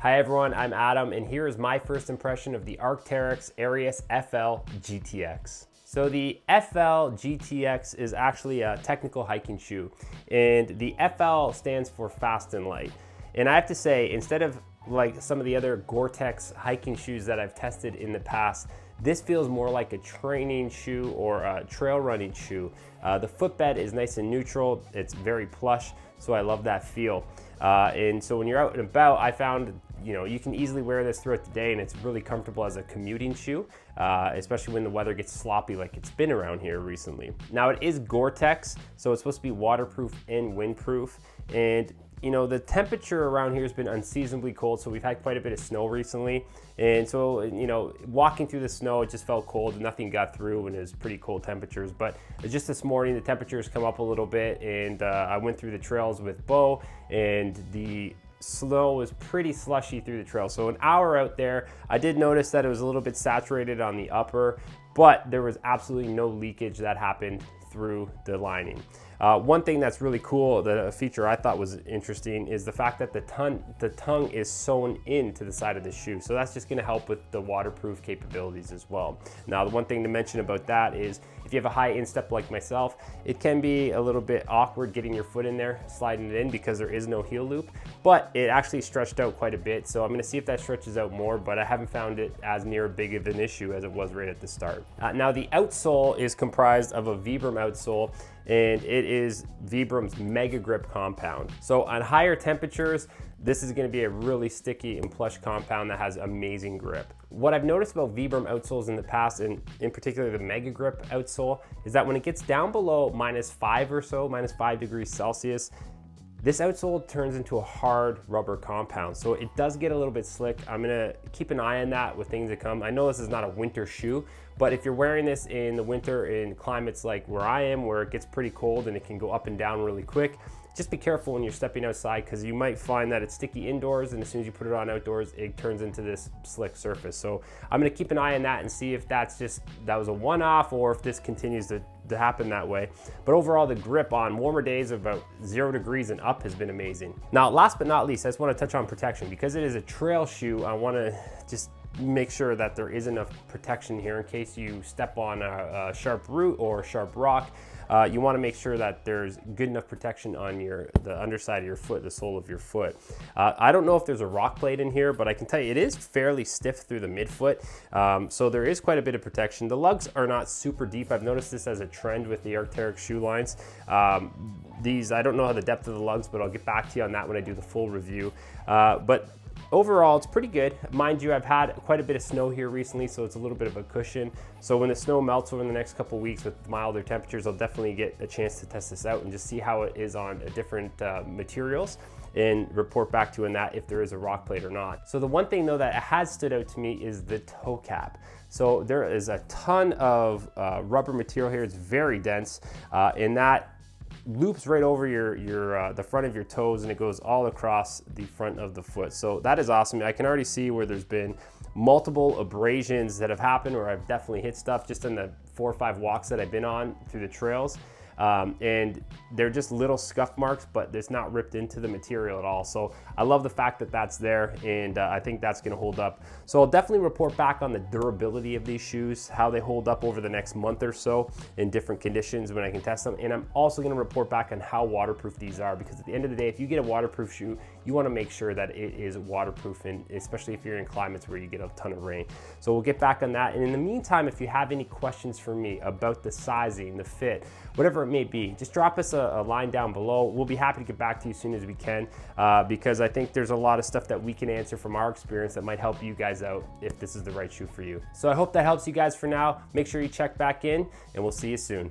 Hi everyone, I'm Adam, and here is my first impression of the Arc'teryx Aerios FL GTX. So the FL GTX is actually a technical hiking shoe, and the FL stands for fast and light. And I have to say, instead of like some of the other gore-tex hiking shoes that I've tested in the past, this feels more like a training shoe or a trail running shoe. The footbed is nice and neutral, it's very plush, so I love that feel. And so when you're out and about, I found you can easily wear this throughout the day, and it's really comfortable as a commuting shoe, especially when the weather gets sloppy like it's been around here recently. Now it is gore-tex, so it's supposed to be waterproof and windproof. And the temperature around here has been unseasonably cold, so we've had quite a bit of snow recently. And so, walking through the snow, it just felt cold and nothing got through, and it was pretty cold temperatures. But just this morning, the temperatures come up a little bit, and I went through the trails with Bo, and the snow was pretty slushy through the trail. So an hour out there, I did notice that it was a little bit saturated on the upper, but there was absolutely no leakage that happened through the lining. One thing that's really cool, the feature I thought was interesting, is the fact that the tongue is sewn into the side of the shoe. So that's just going to help with the waterproof capabilities as well. Now, the one thing to mention about that is if you have a high instep like myself, it can be a little bit awkward getting your foot in there, sliding it in, because there is no heel loop, but it actually stretched out quite a bit. So I'm going to see if that stretches out more, but I haven't found it as near big of an issue as it was right at the start. Now the outsole is comprised of a Vibram outsole, and it is Vibram's Mega Grip compound. So on higher temperatures, this is going to be a really sticky and plush compound that has amazing grip. What I've noticed about Vibram outsoles in the past, and in particular the Mega Grip outsole, is that when it gets down below -5 or so, -5 degrees Celsius, this outsole turns into a hard rubber compound. So it does get a little bit slick. I'm gonna keep an eye on that with things that come. I know this is not a winter shoe, but if you're wearing this in the winter in climates like where I am, where it gets pretty cold and it can go up and down really quick, just be careful when you're stepping outside, because you might find that it's sticky indoors, and as soon as you put it on outdoors, it turns into this slick surface. So I'm gonna keep an eye on that and see if that was a one-off, or if this continues to happen that way. But overall, the grip on warmer days of about 0 degrees and up has been amazing. Now, last but not least, I just want to touch on protection. Because it is a trail shoe, I want to just make sure that there is enough protection here in case you step on a sharp root or a sharp rock. You want to make sure that there's good enough protection on the underside of your foot, the sole of your foot. I don't know if there's a rock plate in here, but I can tell you it is fairly stiff through the midfoot, so there is quite a bit of protection. The lugs are not super deep. I've noticed this as a trend with the Arc'teryx shoe lines. I don't know how the depth of the lugs, but I'll get back to you on that when I do the full review. But overall, it's pretty good. Mind you, I've had quite a bit of snow here recently, so it's a little bit of a cushion. So when the snow melts over the next couple weeks with milder temperatures, I'll definitely get a chance to test this out and just see how it is on different materials, and report back to you on that if there is a rock plate or not. So the one thing though that has stood out to me is the toe cap. So there is a ton of rubber material here. It's very dense, and that loops right over the front of your toes, and it goes all across the front of the foot. So that is awesome. I can already see where there's been multiple abrasions that have happened, or I've definitely hit stuff just in the 4 or 5 walks that I've been on through the trails. And they're just little scuff marks, but it's not ripped into the material at all. So I love the fact that that's there, and I think that's going to hold up. So I'll definitely report back on the durability of these shoes, how they hold up over the next month or so in different conditions when I can test them. And I'm also going to report back on how waterproof these are, because at the end of the day, if you get a waterproof shoe, you want to make sure that it is waterproof, and especially if you're in climates where you get a ton of rain. So we'll get back on that. And in the meantime, if you have any questions for me about the sizing, the fit, whatever it may be, just drop us a line down below. We'll be happy to get back to you as soon as we can, because I think there's a lot of stuff that we can answer from our experience that might help you guys out if this is the right shoe for you. So I hope that helps you guys for now. Make sure you check back in, and we'll see you soon.